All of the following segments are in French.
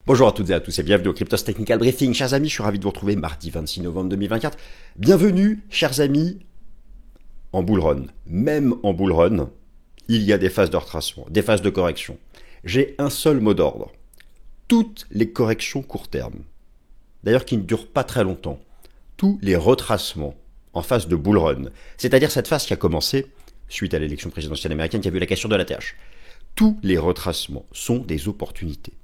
Bonjour à toutes et à tous et bienvenue au Cryptos Technical Briefing. Chers amis, je suis ravi de vous retrouver mardi 26 novembre 2024. Bienvenue, chers amis, en bull run. Même en bull run, il y a des phases de retracement, des phases de correction. J'ai un seul mot d'ordre. Toutes les corrections court terme, d'ailleurs qui ne durent pas très longtemps, tous les retracements en phase de bull run, c'est-à-dire cette phase qui a commencé suite à l'élection présidentielle américaine qui a vu la cassure de la TH. Tous les retracements sont des opportunités.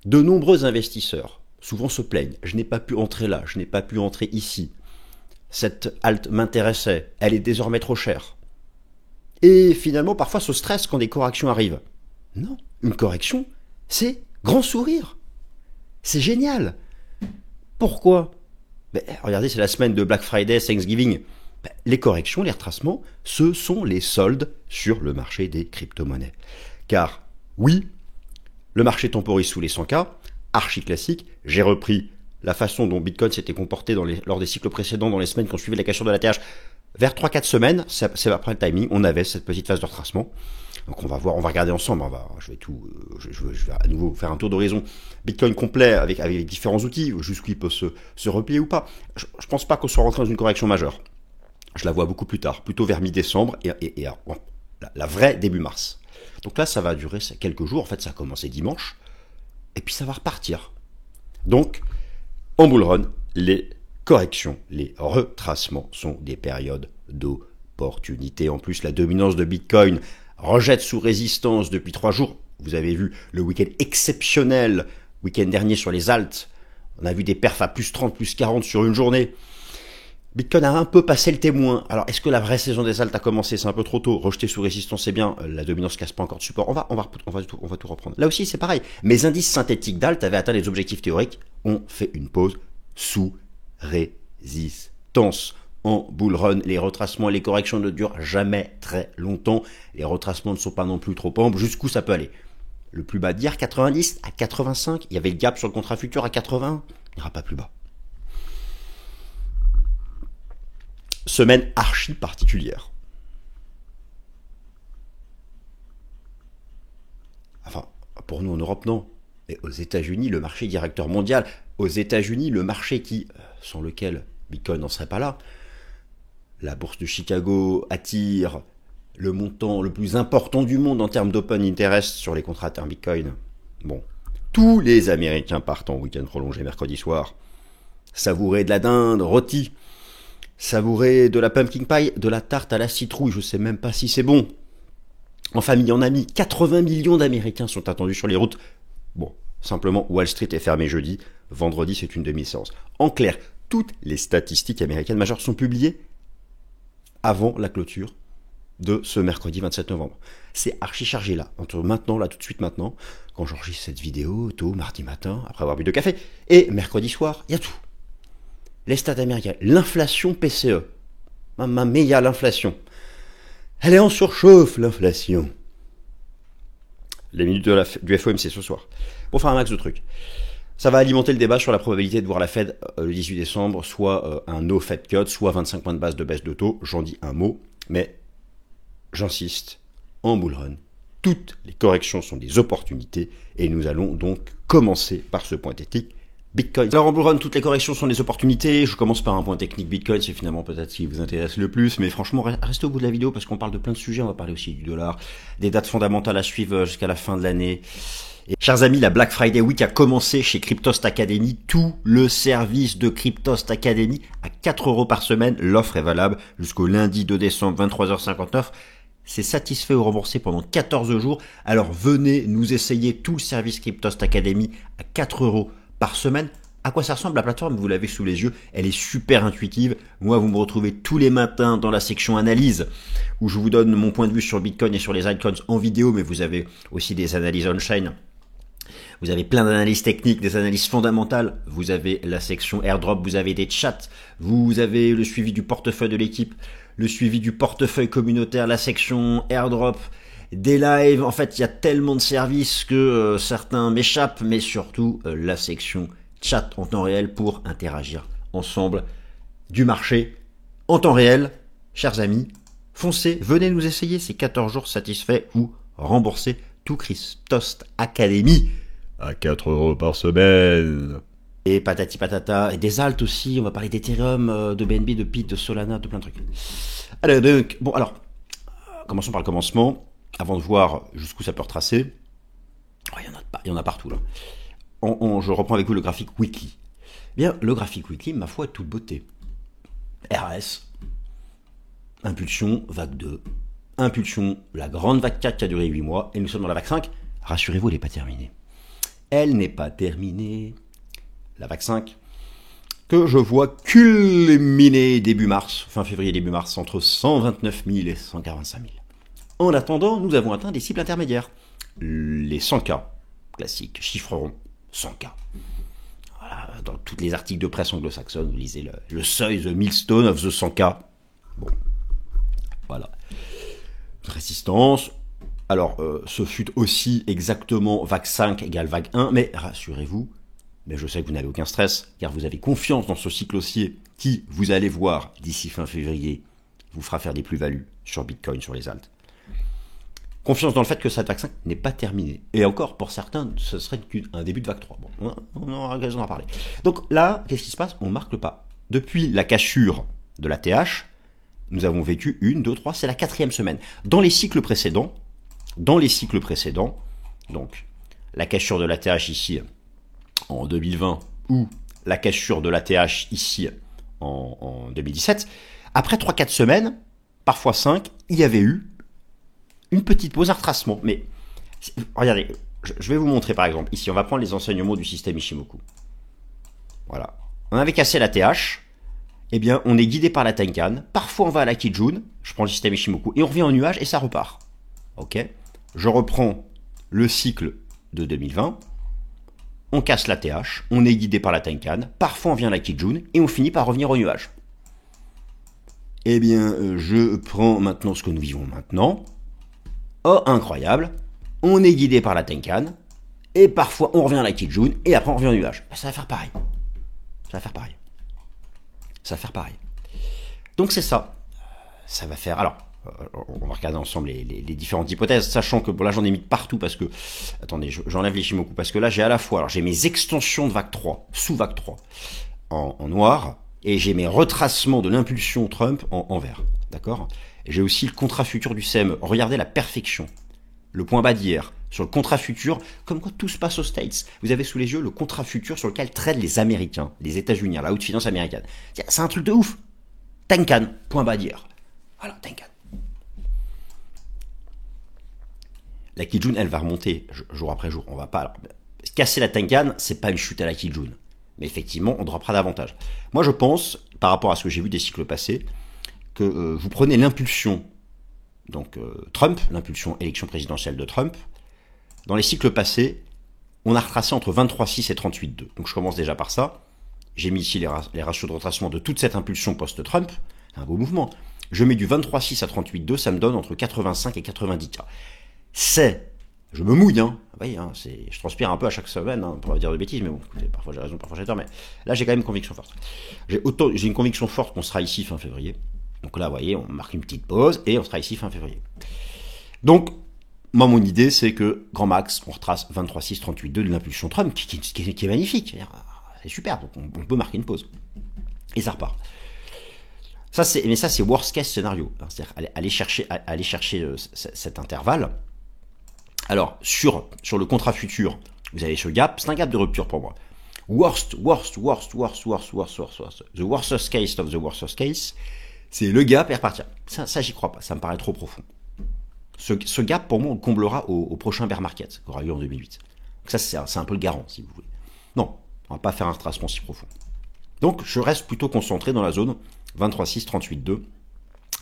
De nombreux investisseurs souvent se plaignent. Je n'ai pas pu entrer là, je n'ai pas pu entrer ici. Cette halte m'intéressait, elle est désormais trop chère. Et finalement, parfois se stressent quand des corrections arrivent. Non, une correction, c'est grand sourire. C'est génial. Pourquoi ? Regardez, c'est la semaine de Black Friday, Thanksgiving. Les corrections, les retracements, ce sont les soldes sur le marché des crypto-monnaies. Car, oui, le marché temporise sous les 100K, archi classique. J'ai repris la façon dont Bitcoin s'était comporté lors des cycles précédents, dans les semaines qui ont suivi la cassure de la TH. Vers 3-4 semaines, c'est après le timing, on avait cette petite phase de retracement. Donc on va voir, on va regarder ensemble. Je vais à nouveau faire un tour d'horizon Bitcoin complet avec les différents outils, jusqu'où il peut se replier ou pas. Je pense pas qu'on soit rentré dans une correction majeure. Je la vois beaucoup plus tard, plutôt vers mi-décembre et la vraie début mars. Donc là, ça va durer quelques jours. En fait, ça a commencé dimanche. Et puis, ça va repartir. Donc, en bull run, les corrections, les retracements sont des périodes d'opportunité. En plus, la dominance de Bitcoin rejette sous résistance depuis 3 jours. Vous avez vu le week-end exceptionnel, week-end dernier sur les alts. On a vu des perfs à plus 30, plus 40 sur une journée. Bitcoin a un peu passé le témoin. Alors, est-ce que la vraie saison des alts a commencé ? C'est un peu trop tôt. Rejeter sous résistance, c'est bien. La dominance casse pas encore de support. On va tout reprendre. Là aussi, c'est pareil. Mes indices synthétiques d'alt avaient atteint les objectifs théoriques. On fait une pause sous résistance. En bull run, les retracements et les corrections ne durent jamais très longtemps. Les retracements ne sont pas non plus trop amples. Jusqu'où ça peut aller ? Le plus bas d'hier, 90 à 85. Il y avait le gap sur le contrat futur à 80. Il n'ira pas plus bas. Semaine archi particulière. Enfin, pour nous en Europe, non. Mais aux États-Unis, le marché directeur mondial, aux États-Unis, le marché sans lequel Bitcoin n'en serait pas là, la bourse de Chicago attire le montant le plus important du monde en termes d'open interest sur les contrats à terme Bitcoin. Bon, tous les Américains partent en week-end prolongé mercredi soir, savourer de la dinde rôtie, savourer de la pumpkin pie, de la tarte à la citrouille, je sais même pas si c'est bon. En famille, en amis, 80 millions d'Américains sont attendus sur les routes. Bon, simplement, Wall Street est fermé jeudi. Vendredi, c'est une demi-séance. En clair, toutes les statistiques américaines majeures sont publiées avant la clôture de ce mercredi 27 novembre. C'est archi chargé là, entre maintenant, là, tout de suite maintenant, quand j'enregistre cette vidéo, tôt, mardi matin, après avoir bu de café, et mercredi soir, il y a tout. Les stats américains, l'inflation PCE. Mamma mia, l'inflation. Elle est en surchauffe, l'inflation. Les minutes du FOMC ce soir. Pour faire un max de trucs. Ça va alimenter le débat sur la probabilité de voir la Fed le 18 décembre, soit un no Fed cut, soit 25 points de base de baisse de taux. J'en dis un mot, mais j'insiste, en bull run, toutes les corrections sont des opportunités et nous allons donc commencer par ce point technique. Bitcoin. Alors en bull run, toutes les corrections sont des opportunités. Je commence par un point technique Bitcoin, c'est finalement peut-être ce qui vous intéresse le plus, mais franchement, restez au bout de la vidéo parce qu'on parle de plein de sujets. On va parler aussi du dollar, des dates fondamentales à suivre jusqu'à la fin de l'année. Et, chers amis, la Black Friday Week a commencé chez Cryptost Academy. Tout le service de Cryptost Academy à 4 € par semaine. L'offre est valable jusqu'au lundi 2 décembre, 23h59. C'est satisfait ou remboursé pendant 14 jours. Alors venez nous essayer tout le service Cryptost Academy à 4 € par semaine. À quoi ça ressemble la plateforme ? Vous l'avez sous les yeux, elle est super intuitive. Moi, vous me retrouvez tous les matins dans la section analyse où je vous donne mon point de vue sur Bitcoin et sur les altcoins en vidéo, mais vous avez aussi des analyses on-chain. Vous avez plein d'analyses techniques, des analyses fondamentales. Vous avez la section airdrop, vous avez des chats, vous avez le suivi du portefeuille de l'équipe, le suivi du portefeuille communautaire, la section airdrop, des lives. En fait, il y a tellement de services que certains m'échappent, mais surtout la section chat en temps réel pour interagir ensemble du marché en temps réel. Chers amis, foncez, venez nous essayer, c'est 14 jours satisfaits ou remboursés. Tout Cryptost Academy à 4 € par semaine. Et patati patata, et des alts aussi, on va parler d'Ethereum, de BNB, de PIT, de Solana, de plein de trucs. Alors, donc, bon, alors, commençons par le commencement, avant de voir jusqu'où ça peut retracer. Oh, il y en a partout, là. Je reprends avec vous le graphique weekly. Bien, le graphique weekly, ma foi, est toute beauté. RS, impulsion, vague 2, impulsion, la grande vague 4 qui a duré 8 mois, et nous sommes dans la vague 5. Rassurez-vous, elle n'est pas terminée. Elle n'est pas terminée. La vague 5, que je vois culminer début mars, fin février, début mars, entre 129 000 et 145 000. En attendant, nous avons atteint des cibles intermédiaires. Les 100K, classiques, chiffre rond, 100K. Voilà, dans tous les articles de presse anglo-saxonne, vous lisez le seuil, the milestone of the 100K. Bon, voilà. Résistance. Alors, ce fut aussi exactement vague 5 égale vague 1, mais rassurez-vous, mais je sais que vous n'avez aucun stress, car vous avez confiance dans ce cycle haussier qui, vous allez voir, d'ici fin février, vous fera faire des plus-values sur Bitcoin, sur les alts. Confiance dans le fait que cette vague 5 n'est pas terminée. Et encore, pour certains, ce serait un début de vague 3. Bon, on aura l'occasion d'en parler. Donc là, qu'est-ce qui se passe? On marque le pas. Depuis la cassure de la TH, nous avons vécu 1, 2, 3, c'est la 4e semaine. Dans les cycles précédents, donc la cassure de la TH ici, en 2020, ou la cassure de l'ATH ici en 2017, après 3-4 semaines, parfois 5, il y avait eu une petite pause, un retracement. Mais regardez, je vais vous montrer par exemple, ici on va prendre les enseignements du système Ishimoku. Voilà. On avait cassé l'ATH, eh bien on est guidé par la Tenkan, parfois on va à la Kijun, je prends le système Ishimoku, et on revient en nuage et ça repart. Ok. Je reprends le cycle de 2020, on casse la TH, on est guidé par la Tenkan, parfois on vient à la Kijun, et on finit par revenir au nuage. Eh bien, je prends maintenant ce que nous vivons maintenant. Oh, incroyable, on est guidé par la Tenkan, et parfois on revient à la Kijun, et après on revient au nuage. Ça va faire pareil. Ça va faire pareil. Donc c'est ça. Ça va faire... Alors, on va regarder ensemble les différentes hypothèses, sachant que bon, là j'en ai mis partout parce que, attendez, j'enlève les Shimoku, parce que là j'ai à la fois, alors j'ai mes extensions de vague 3, sous vague 3, en noir, et j'ai mes retracements de l'impulsion Trump en vert, d'accord? J'ai aussi le contrat futur du CME, regardez la perfection, le point bas d'hier, sur le contrat futur, comme quoi tout se passe aux States. Vous avez sous les yeux le contrat futur sur lequel traitent les Américains, les États-Unis, la haute finance américaine. C'est un truc de ouf. Tenkan, point bas d'hier. Voilà, Tenkan. La Kijun, elle va remonter jour après jour. On va pas... Alors, casser la Tenkan, c'est pas une chute à la Kijun. Mais effectivement, on droppera davantage. Moi, je pense, par rapport à ce que j'ai vu des cycles passés, que vous prenez l'impulsion, donc Trump, l'impulsion élection présidentielle de Trump. Dans les cycles passés, on a retracé entre 23,6 et 38,2. Donc je commence déjà par ça. J'ai mis ici les ratios de retracement de toute cette impulsion post-Trump. Un beau mouvement. Je mets du 23,6 à 38,2, ça me donne entre 85 et 90K. Je me mouille, hein. Vous voyez, hein, je transpire un peu à chaque semaine, hein, pour pas dire de bêtises, mais bon, écoutez, parfois j'ai raison, parfois j'ai tort, mais là j'ai quand même une conviction forte. J'ai une conviction forte qu'on sera ici fin février. Donc là, vous voyez, on marque une petite pause et on sera ici fin février. Donc, moi, mon idée, c'est que, grand max, on retrace 23,6, 38,2 de l'impulsion Trump, qui est magnifique. C'est super, donc on peut marquer une pause. Et ça repart. Mais ça, c'est worst case scénario. C'est-à-dire aller chercher cet intervalle. Alors, sur le contrat futur, vous avez ce gap, c'est un gap de rupture pour moi. The worst case of the worst case, c'est le gap et repartir. Ça, j'y crois pas, ça me paraît trop profond. Ce gap, pour moi, on le comblera au prochain bear market, qui aura lieu en 2008. Donc ça, c'est un peu le garant, si vous voulez. Non, on va pas faire un retracement si profond. Donc, je reste plutôt concentré dans la zone 23,6, 38,2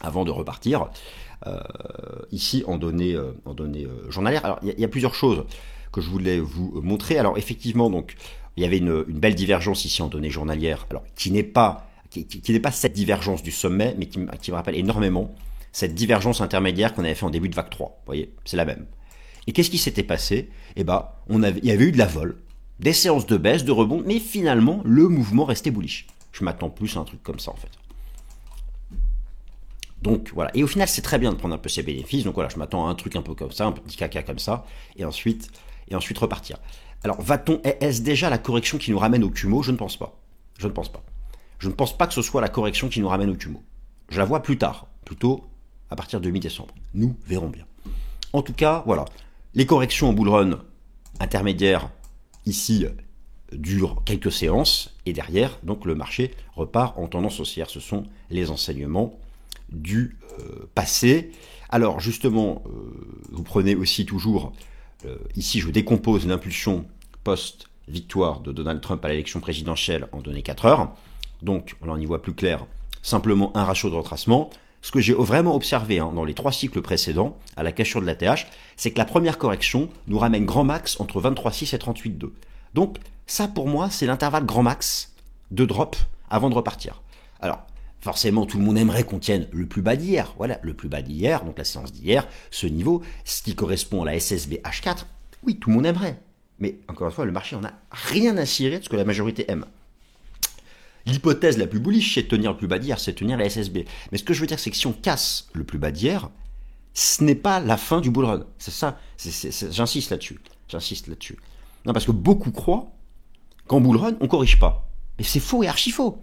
avant de repartir. Ici, en données journalières. Alors, il y a plusieurs choses que je voulais vous montrer. Alors, effectivement, donc, il y avait une belle divergence ici en données journalières, alors qui n'est pas cette divergence du sommet, mais qui me rappelle énormément cette divergence intermédiaire qu'on avait fait en début de vague 3. Vous voyez, c'est la même. Et qu'est-ce qui s'était passé? Eh ben, il y avait eu de la vol, des séances de baisse, de rebond, mais finalement, le mouvement restait bullish. Je m'attends plus à un truc comme ça, en fait. Donc, voilà. Et au final, c'est très bien de prendre un peu ses bénéfices. Donc, voilà, je m'attends à un truc un peu comme ça, un petit caca comme ça, et ensuite repartir. Alors, est-ce déjà la correction qui nous ramène au CUMO? Je ne pense pas. Je ne pense pas. Je ne pense pas que ce soit la correction qui nous ramène au CUMO. Je la vois plus tard, plutôt à partir de mi-décembre. Nous verrons bien. En tout cas, voilà. Les corrections en bull run intermédiaires, ici, durent quelques séances, et derrière, donc le marché repart en tendance haussière. Ce sont les enseignements du passé. Alors, justement, vous prenez aussi toujours, ici je décompose l'impulsion post-victoire de Donald Trump à l'élection présidentielle en données 4 heures. Donc, là on y voit plus clair, simplement un ratio de retracement. Ce que j'ai vraiment observé dans les 3 cycles précédents, à la cassure de la TH, c'est que la première correction nous ramène grand max entre 23,6 et 38,2. Donc, ça pour moi, c'est l'intervalle grand max de drop avant de repartir. Alors, forcément, tout le monde aimerait qu'on tienne le plus bas d'hier. Voilà, le plus bas d'hier, donc la séance d'hier, ce niveau, ce qui correspond à la SSB H4. Oui, tout le monde aimerait. Mais encore une fois, le marché en a rien à cirer de ce que la majorité aime. L'hypothèse la plus bullish, c'est de tenir le plus bas d'hier, c'est de tenir la SSB. Mais ce que je veux dire, c'est que si on casse le plus bas d'hier, ce n'est pas la fin du bull run. C'est ça, j'insiste là-dessus. J'insiste là-dessus. Non, parce que beaucoup croient qu'en bull run, on corrige pas. Et c'est faux et archi faux.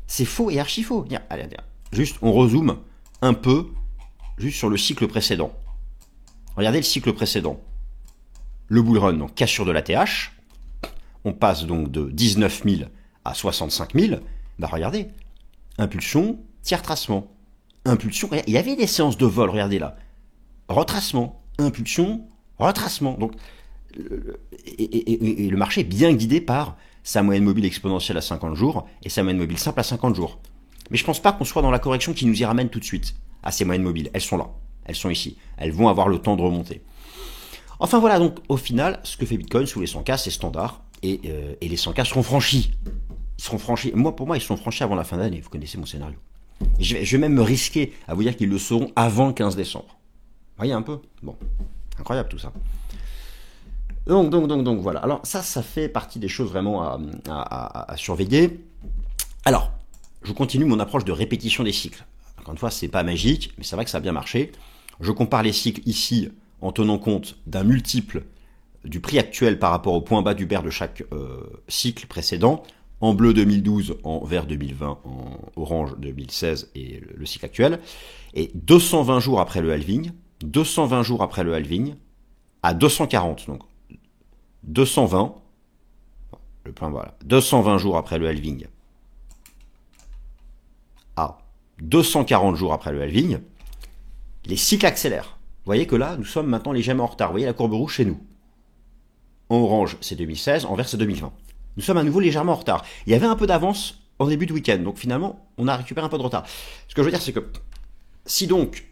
C'est faux et archi faux. Allez, juste, on rezoome un peu, juste sur le cycle précédent. Regardez le cycle précédent. Le bull run, donc cassure de la TH. On passe donc de 19 000 à 65 000. Bah regardez, impulsion, tiers tracement. Impulsion, il y avait des séances de vol, regardez là. Retracement, impulsion, retracement. Donc, et le marché est bien guidé par sa moyenne mobile exponentielle à 50 jours et sa moyenne mobile simple à 50 jours. Mais je pense pas qu'on soit dans la correction qui nous y ramène tout de suite à ces moyennes mobiles. Elles sont là, elles sont ici. Elles vont avoir le temps de remonter. Enfin voilà, donc au final, ce que fait Bitcoin sous les 100K, c'est standard. Et les 100K seront franchis. Ils seront franchis. Pour moi, ils seront franchis avant la fin d'année. Vous connaissez mon scénario. Et je vais même me risquer à vous dire qu'ils le seront avant le 15 décembre. Vous voyez un peu? Bon, incroyable tout ça. Donc voilà. Alors ça fait partie des choses vraiment à surveiller. Alors, je continue mon approche de répétition des cycles. Encore une fois, c'est pas magique, mais c'est vrai que ça a bien marché. Je compare les cycles ici en tenant compte d'un multiple du prix actuel par rapport au point bas du bear de chaque cycle précédent. En bleu 2012, en vert 2020, en orange 2016 et le cycle actuel. Et 220 jours après le halving, 220 jours après le halving, à 240, donc 220, le point voilà, 220 jours après le halving, à 240 jours après le halving, les cycles accélèrent. Vous voyez que là, nous sommes maintenant légèrement en retard. Vous voyez la courbe rouge chez nous. En orange, c'est 2016, en vert, c'est 2020. Nous sommes à nouveau légèrement en retard. Il y avait un peu d'avance en début de week-end, donc finalement, on a récupéré un peu de retard. Ce que je veux dire, c'est que si donc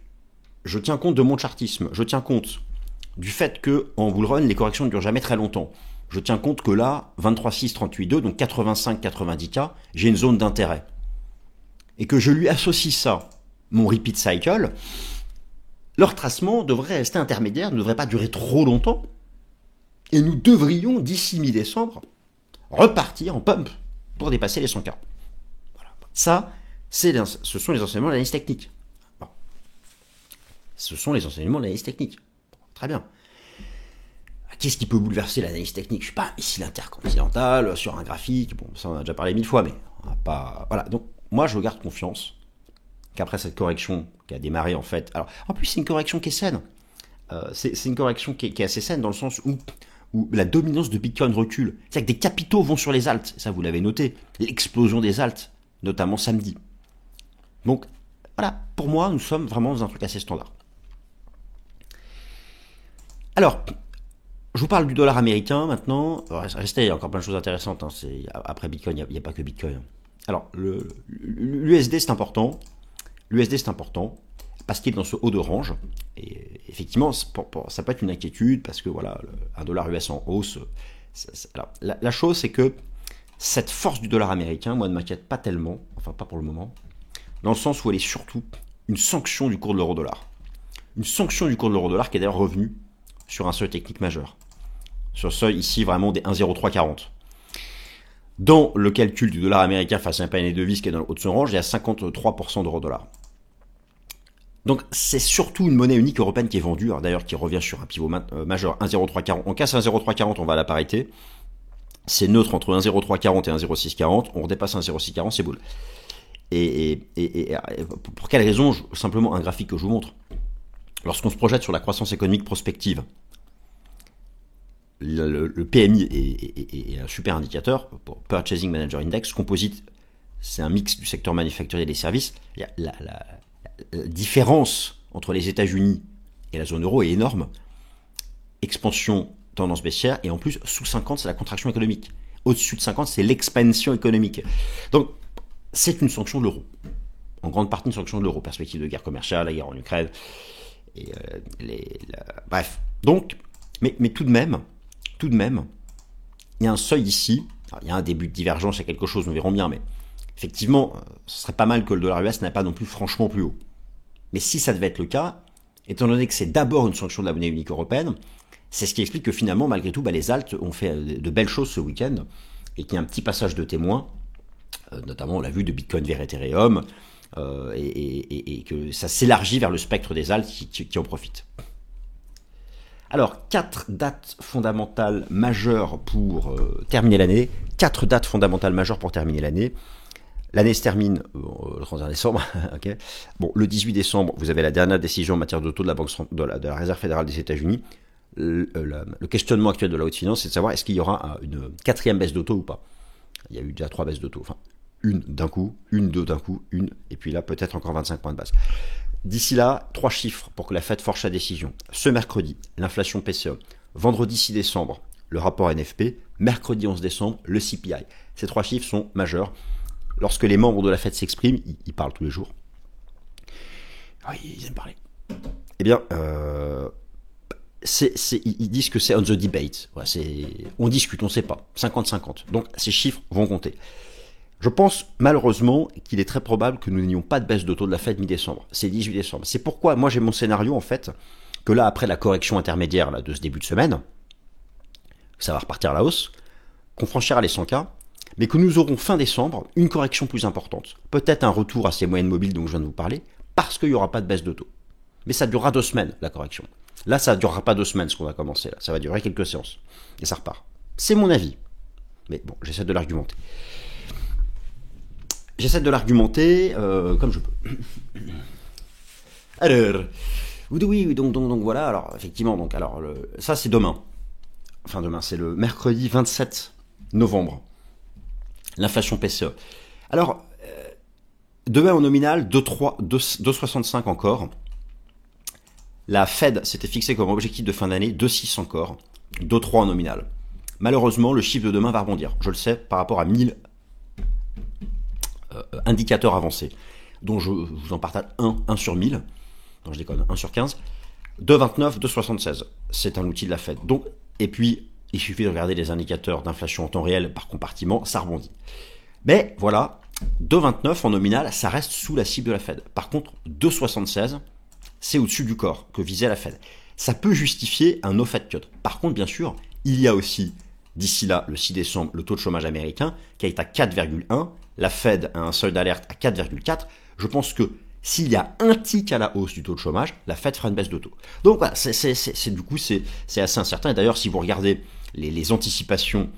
je tiens compte de mon chartisme, je tiens compte du fait que en bull run, les corrections ne durent jamais très longtemps. Je tiens compte que là, 23,6, 38,2, donc 85-90K, j'ai une zone d'intérêt. Et que je lui associe ça, mon repeat cycle, le retracement devrait rester intermédiaire, ne devrait pas durer trop longtemps. Et nous devrions, d'ici mi-décembre, repartir en pump pour dépasser les 100K. Voilà. Ça, ce sont les enseignements de l'analyse technique. Bon. Ce sont les enseignements de l'analyse technique. Bon, très bien. Qu'est-ce qui peut bouleverser l'analyse technique? Je ne suis pas ici l'intercontinental, sur un graphique, bon, ça on a déjà parlé 1000 fois, mais on n'a pas... Voilà, donc moi je garde confiance qu'après cette correction qui a démarré en fait... Alors, en plus c'est une correction qui est saine. C'est une correction qui est assez saine dans le sens où la dominance de Bitcoin recule. C'est-à-dire que des capitaux vont sur les alts, ça vous l'avez noté, l'explosion des alts, notamment samedi. Donc, voilà, pour moi, nous sommes vraiment dans un truc assez standard. Alors, je vous parle du dollar américain maintenant. Restez, il y a encore plein de choses intéressantes. Après Bitcoin, il n'y a pas que Bitcoin. Alors, l'USD, c'est important. L'USD, c'est important parce qu'il est dans ce haut de range. Et effectivement, ça peut être une inquiétude parce que voilà, un dollar US en hausse. Alors, la chose, c'est que cette force du dollar américain, moi, ne m'inquiète pas tellement, enfin pas pour le moment, dans le sens où elle est surtout une sanction du cours de l'euro-dollar. Une sanction du cours de l'euro-dollar qui est d'ailleurs revenue sur un seuil technique majeur. Sur le seuil ici vraiment des 1,0340. Dans le calcul du dollar américain face à un panier de devises qui est dans le haut de son range, il y a 53% d'euro-dollar. Donc c'est surtout une monnaie unique européenne qui est vendue, d'ailleurs qui revient sur un pivot majeur 1,0340. On casse 1,0340, on va à la parité. C'est neutre entre 1,0340 et 1,0640. On redépasse 1,0640, c'est boule. Et pour quelle raison? Simplement un graphique que je vous montre. Lorsqu'on se projette sur la croissance économique prospective, le PMI est un super indicateur, pour Purchasing Manager Index, composite, c'est un mix du secteur manufacturier et des services. Il y a la différence entre les États-Unis et la zone euro est énorme. Expansion, tendance baissière, et en plus, sous 50, c'est la contraction économique. Au-dessus de 50, c'est l'expansion économique. Donc, c'est une sanction de l'euro. En grande partie, une sanction de l'euro. Perspective de guerre commerciale, la guerre en Ukraine, et bref. Donc, mais tout de même, il y a un seuil ici. Alors, il y a un début de divergence, il y a quelque chose, nous verrons bien, mais effectivement, ce serait pas mal que le dollar US n'aille pas non plus franchement plus haut. Mais si ça devait être le cas, étant donné que c'est d'abord une sanction de la monnaie unique européenne, c'est ce qui explique que finalement, malgré tout, les alts ont fait de belles choses ce week-end, et qu'il y a un petit passage de témoin, notamment on l'a vu de Bitcoin vers Ethereum, et que ça s'élargit vers le spectre des alts qui en profitent. Alors, 4 dates fondamentales majeures pour terminer l'année. 4 dates fondamentales majeures pour terminer l'année. L'année se termine le 31 décembre. Okay. Bon, le 18 décembre, vous avez la dernière décision en matière de taux de la, de la Réserve fédérale des États-Unis. Le questionnement actuel de la haute finance, c'est de savoir est-ce qu'il y aura une 4e baisse de taux ou pas. Il y a eu déjà 3 baisses de taux. Enfin, une d'un coup, deux d'un coup, et puis là, peut-être encore 25 points de base. D'ici là, 3 chiffres pour que la Fed forge sa décision. Ce mercredi, l'inflation PCE. Vendredi 6 décembre, le rapport NFP. Mercredi 11 décembre, le CPI. Ces 3 chiffres sont majeurs. Lorsque les membres de la Fed s'expriment, ils parlent tous les jours. Oui, ils aiment parler. Eh bien, ils disent que c'est on the debate. Ouais, on discute, on ne sait pas. 50-50. Donc, ces chiffres vont compter. Je pense malheureusement qu'il est très probable que nous n'ayons pas de baisse de taux de la Fed mi-décembre. C'est 18 décembre. C'est pourquoi moi j'ai mon scénario en fait, que là après la correction intermédiaire là, de ce début de semaine, ça va repartir à la hausse, qu'on franchira les 100K, mais que nous aurons fin décembre une correction plus importante. Peut-être un retour à ces moyennes mobiles dont je viens de vous parler, parce qu'il n'y aura pas de baisse de taux. Mais ça durera 2 semaines la correction. Là ça ne durera pas 2 semaines ce qu'on va commencer là. Ça va durer quelques séances. Et ça repart. C'est mon avis. Mais bon, j'essaie de l'argumenter. Comme je peux. Alors, oui, donc voilà. Alors effectivement, ça c'est demain. Enfin demain, c'est le mercredi 27 novembre. L'inflation PCE. Alors demain au nominal 2,65 encore. La Fed s'était fixé comme objectif de fin d'année 2,6 encore, 2,3 en nominal. Malheureusement, le chiffre de demain va rebondir. Je le sais par rapport à 1000 indicateurs avancés, dont je vous en partage 1 sur 1000, non je déconne, 1 sur 15, 2,29, 2,76, c'est un outil de la Fed. Donc, et puis, il suffit de regarder les indicateurs d'inflation en temps réel par compartiment, ça rebondit. Mais voilà, 2,29 en nominal, ça reste sous la cible de la Fed. Par contre, 2,76, c'est au-dessus du corps que visait la Fed. Ça peut justifier un no Fed cut. Par contre, bien sûr, il y a aussi, d'ici là, le 6 décembre, le taux de chômage américain, qui est à 4,1, la Fed a un seuil d'alerte à 4,4. Je pense que s'il y a un tic à la hausse du taux de chômage, la Fed fera une baisse de taux. Donc voilà, du coup, c'est assez incertain. Et d'ailleurs, si vous regardez les anticipations,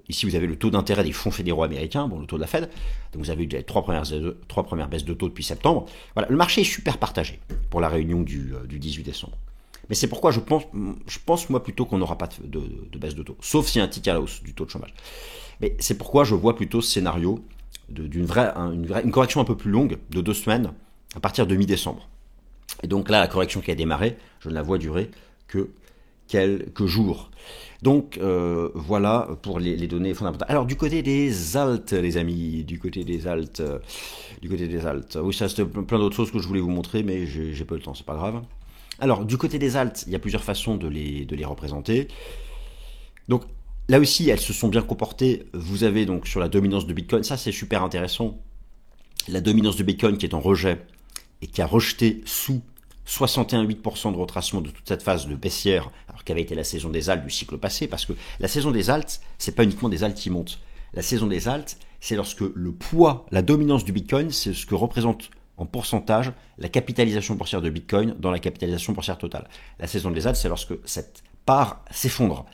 ici vous avez le taux d'intérêt des fonds fédéraux américains, bon, le taux de la Fed, donc vous avez eu les 3 premières baisses de taux depuis septembre. Voilà, le marché est super partagé pour la réunion du 18 décembre. Mais c'est pourquoi je pense moi plutôt qu'on n'aura pas de baisse de taux, sauf s'il y a un tic à la hausse du taux de chômage. Mais c'est pourquoi je vois plutôt ce scénario une correction un peu plus longue, de 2 semaines, à partir de mi-décembre. Et donc là, la correction qui a démarré, je ne la vois durer que quelques jours. Donc voilà pour les données fondamentales. Alors du côté des alts, les amis, du côté des alts, oui, ça c'est plein d'autres choses que je voulais vous montrer, mais j'ai pas le temps, c'est pas grave. Alors du côté des alts, il y a plusieurs façons de les représenter. Donc là aussi, elles se sont bien comportées. Vous avez donc sur la dominance de Bitcoin, ça c'est super intéressant. La dominance de Bitcoin qui est en rejet et qui a rejeté sous 61,8% de retracement de toute cette phase de baissière, alors qu'avait été la saison des alts du cycle passé, parce que la saison des alts, c'est pas uniquement des alts qui montent. La saison des alts, c'est lorsque le poids, la dominance du Bitcoin, c'est ce que représente en pourcentage la capitalisation boursière de Bitcoin dans la capitalisation boursière totale. La saison des altes, c'est lorsque cette part s'effondre.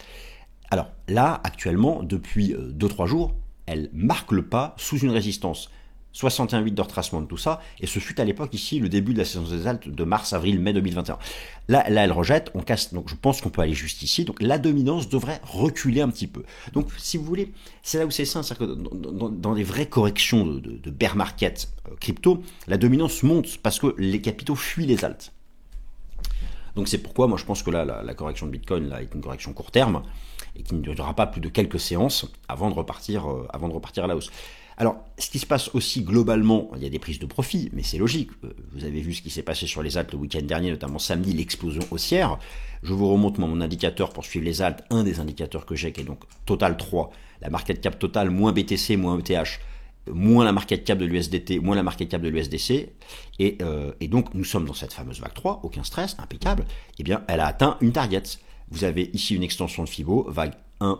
Alors là, actuellement, depuis 2-3 jours, elle marque le pas sous une résistance. 61,8 de retracement de tout ça, et ce fut à l'époque ici le début de la saison des altes de mars, avril, mai 2021. Là, elle rejette, on casse, donc je pense qu'on peut aller juste ici, donc la dominance devrait reculer un petit peu. Donc si vous voulez, c'est là où c'est ça, c'est-à-dire que dans les vraies corrections de bear market crypto, la dominance monte parce que les capitaux fuient les altes. Donc c'est pourquoi moi je pense que là, la correction de Bitcoin là, est une correction court terme, et qui ne durera pas plus de quelques séances avant de repartir à la hausse. Alors, ce qui se passe aussi globalement, il y a des prises de profit, mais c'est logique. Vous avez vu ce qui s'est passé sur les altes le week-end dernier, notamment samedi, l'explosion haussière. Je vous remonte mon indicateur pour suivre les altes, un des indicateurs que j'ai, qui est donc Total 3, la market cap totale, moins BTC, moins ETH, moins la market cap de l'USDT, moins la market cap de l'USDC, et donc nous sommes dans cette fameuse vague 3, aucun stress, impeccable, eh bien elle a atteint une target. Vous avez ici une extension de Fibo, vague 1,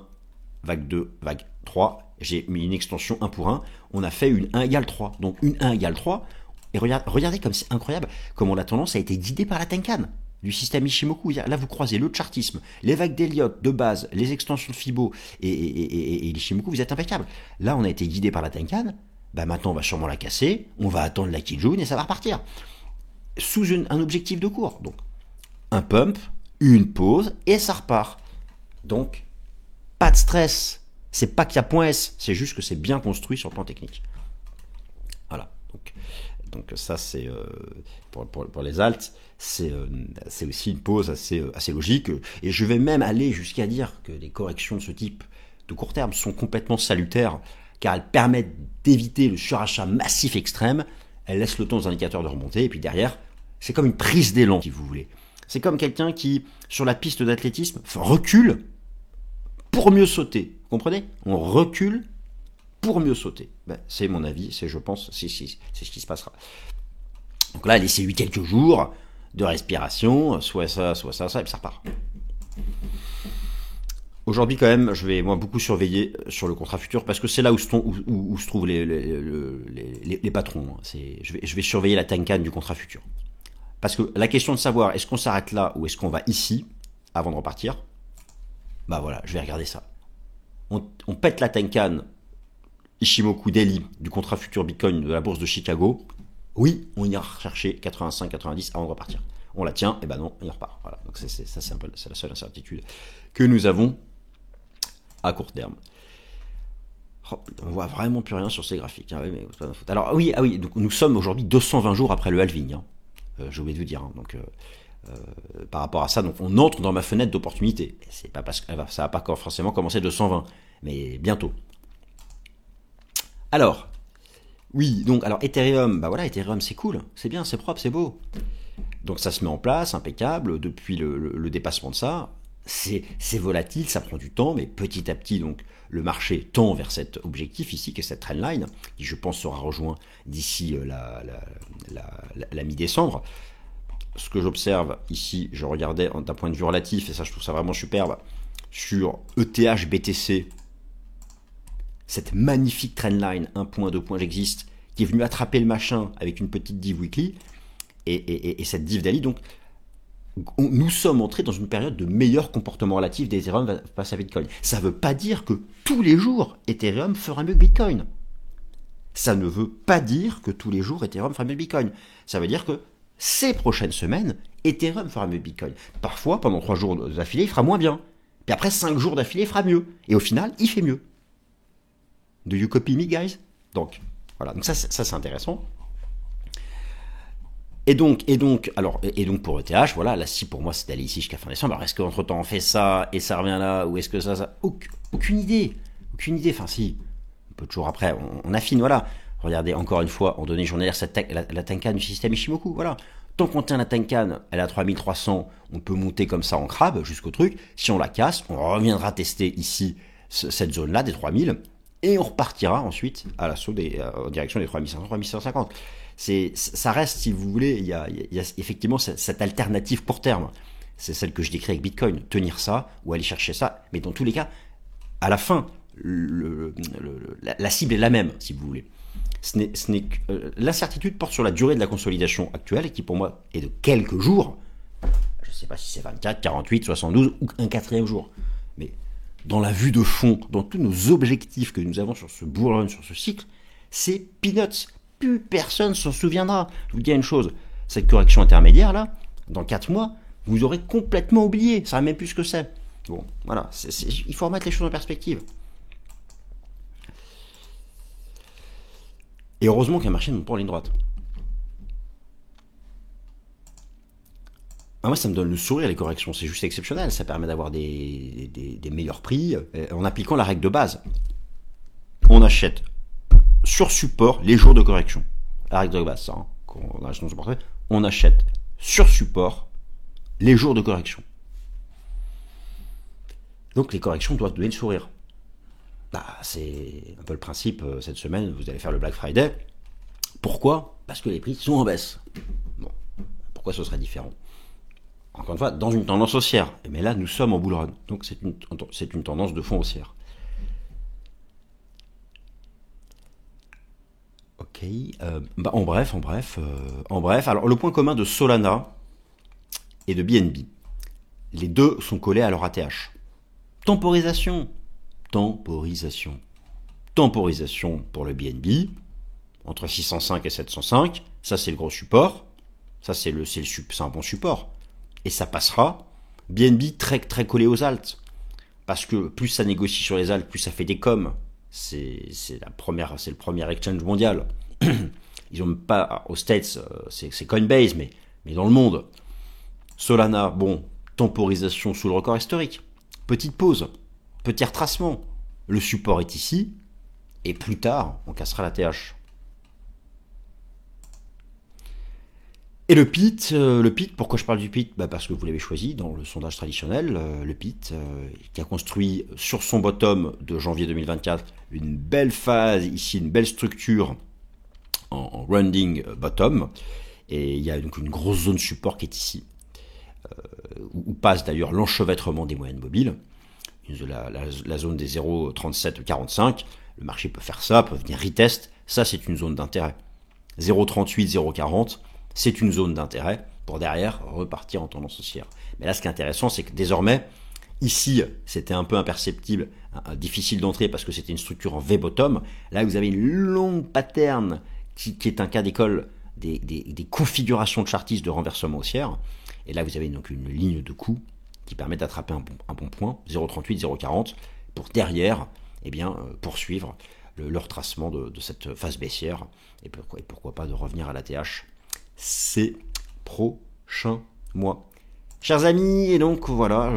vague 2, vague 3, j'ai mis une extension 1 pour 1, on a fait une 1 égale 3, donc une 1 égale 3, et regardez comme c'est incroyable, comment la tendance a été guidée par la Tenkan du système Ishimoku. Là vous croisez le chartisme, les vagues d'Elliott de base, les extensions de Fibo et l'Ishimoku, vous êtes impeccable. Là on a été guidé par la Tenkan, bah maintenant on va sûrement la casser, on va attendre la Kijun et ça va repartir. Sous un objectif de cours, donc un pump, une pause et ça repart. Donc pas de stress. C'est pas qu'il y a point S, c'est juste que c'est bien construit sur le plan technique. Voilà. Donc ça c'est pour les alts, c'est aussi une pause assez logique. Et je vais même aller jusqu'à dire que les corrections de ce type de court terme sont complètement salutaires, car elles permettent d'éviter le surachat massif extrême. Elles laissent le temps aux indicateurs de remonter, et puis derrière, c'est comme une prise d'élan, si vous voulez. C'est comme quelqu'un qui, sur la piste d'athlétisme, recule pour mieux sauter. Vous comprenez? On recule pour mieux sauter. Ben, c'est mon avis, je pense, c'est ce qui se passera. Donc là, laissez-lui quelques jours de respiration, soit ça, et puis ça repart. Aujourd'hui, quand même, je vais moi beaucoup surveiller sur le contrat futur, parce que c'est là où se trouvent les patrons. Je vais surveiller la Tenkan du contrat futur. Parce que la question de savoir, est-ce qu'on s'arrête là ou est-ce qu'on va ici, avant de repartir, bah voilà, je vais regarder ça. On pète la Tenkan Ishimoku Daily du contrat futur Bitcoin de la bourse de Chicago. Oui, on ira chercher 85-90 avant de repartir. On la tient, et ben non, on y repart. Voilà. Donc c'est la seule incertitude que nous avons à court terme. Oh, on voit vraiment plus rien sur ces graphiques. Hein. Mais c'est pas notre faute. Alors oui, donc nous sommes aujourd'hui 220 jours après le halving. Hein. J'ai oublié de vous dire. Hein. Donc par rapport à ça, donc on entre dans ma fenêtre d'opportunité. C'est pas parce que ça va pas forcément commencer de 120, mais bientôt. Alors, oui, donc alors Ethereum, bah voilà, Ethereum c'est cool, c'est bien, c'est propre, c'est beau. Donc ça se met en place, impeccable, depuis le dépassement de ça. C'est volatile, ça prend du temps, mais petit à petit, donc le marché tend vers cet objectif ici, qui est cette trendline, qui je pense sera rejoint d'ici la mi-décembre. Ce que j'observe ici, je regardais d'un point de vue relatif, et ça je trouve ça vraiment superbe, sur ETH BTC, cette magnifique trendline, 1 point, 2 points, j'existe, qui est venue attraper le machin avec une petite div weekly, et cette div daily, donc nous sommes entrés dans une période de meilleur comportement relatif d'Ethereum face à Bitcoin. Ça ne veut pas dire que tous les jours Ethereum fera mieux que Bitcoin. Ça ne veut pas dire que tous les jours Ethereum fera mieux que Bitcoin. Ça veut dire que ces prochaines semaines, Ethereum fera mieux que Bitcoin. Parfois, pendant 3 jours d'affilée, il fera moins bien. Puis après 5 jours d'affilée, il fera mieux. Et au final, il fait mieux. Do you copy me, guys? Donc, voilà. Donc ça c'est intéressant. Et donc pour ETH, voilà, là si pour moi c'est d'aller ici jusqu'à fin décembre, alors est-ce qu'entre temps on fait ça et ça revient là, ou est-ce que ça aucune idée, enfin si, un peu de jours après, on affine, voilà. Regardez, encore une fois, en données journalières, la Tenkan du système Ishimoku, voilà. Tant qu'on tient la Tenkan, elle est à 3300, on peut monter comme ça en crabe jusqu'au truc. Si on la casse, on reviendra tester ici cette zone-là des 3000, et on repartira ensuite à l'assaut en direction des 3500, 3650. Ça reste, si vous voulez, il y a effectivement cette alternative court terme. C'est celle que je décris avec Bitcoin. Tenir ça ou aller chercher ça. Mais dans tous les cas, à la fin, la cible est la même, si vous voulez. L'incertitude porte sur la durée de la consolidation actuelle, qui pour moi est de quelques jours. Je ne sais pas si c'est 24, 48, 72 ou un quatrième jour. Mais dans la vue de fond, dans tous nos objectifs que nous avons sur ce bull run, sur ce cycle, c'est peanuts. Plus personne s'en souviendra. Je vous dis une chose, cette correction intermédiaire là, dans 4 mois, vous aurez complètement oublié. Ça ne sera même plus ce que c'est. Bon, voilà, il faut remettre les choses en perspective. Et heureusement qu'un marché ne monte pas en ligne droite. Moi, ça me donne le sourire, les corrections. C'est juste exceptionnel. Ça permet d'avoir des meilleurs prix en appliquant la règle de base. On achète sur support les jours de correction. La règle de base, ça. On achète sur support les jours de correction. Donc les corrections doivent donner le sourire. C'est un peu le principe. Cette semaine, vous allez faire le Black Friday. Pourquoi ? Parce que les prix sont en baisse. Bon, pourquoi ce serait différent ? Encore une fois, dans une tendance haussière. Mais là, nous sommes en bull run. Donc c'est une tendance de fond haussière. Ok. En bref. Alors le point commun de Solana et de BNB, les deux sont collés à leur ATH. Temporisation pour le BNB, entre 605 et 705, ça c'est le gros support, ça c'est un bon support, et ça passera. BNB très, très collé aux alts, parce que plus ça négocie sur les alts, plus ça fait des coms, c'est le premier exchange mondial. Ils n'ont pas, aux States, c'est Coinbase, mais dans le monde. Solana, bon, temporisation sous le record historique, petite pause, petit retracement. Le support est ici, et plus tard, on cassera la TH. Et le PIT, pourquoi je parle du PIT ? Parce que vous l'avez choisi dans le sondage traditionnel, le PIT, qui a construit sur son bottom de janvier 2024 une belle phase, ici une belle structure en rounding bottom, et il y a donc une grosse zone support qui est ici, où passe d'ailleurs l'enchevêtrement des moyennes mobiles, la zone des 0,37-45, le marché peut faire ça, peut venir retest, ça c'est une zone d'intérêt. 0,38, 0,40, c'est une zone d'intérêt pour derrière repartir en tendance haussière. Mais là ce qui est intéressant, c'est que désormais, ici c'était un peu imperceptible, difficile d'entrer parce que c'était une structure en V-bottom, là vous avez une longue pattern qui est un cas d'école des configurations de chartistes de renversement haussière, et là vous avez donc une ligne de coup qui permet d'attraper un bon point, 0,38, 0,40, pour derrière, poursuivre le retracement de cette phase baissière, et pourquoi pas de revenir à la TH ces prochains mois. Chers amis, et donc voilà,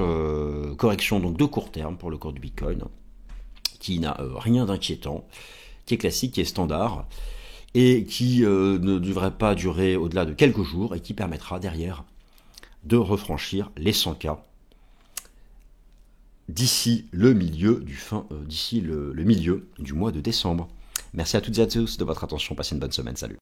correction donc de court terme pour le cours du Bitcoin, qui n'a rien d'inquiétant, qui est classique, qui est standard, et qui ne devrait pas durer au-delà de quelques jours, et qui permettra derrière de refranchir les 100K d'ici le milieu du mois de décembre. Merci à toutes et à tous de votre attention, passez une bonne semaine, salut.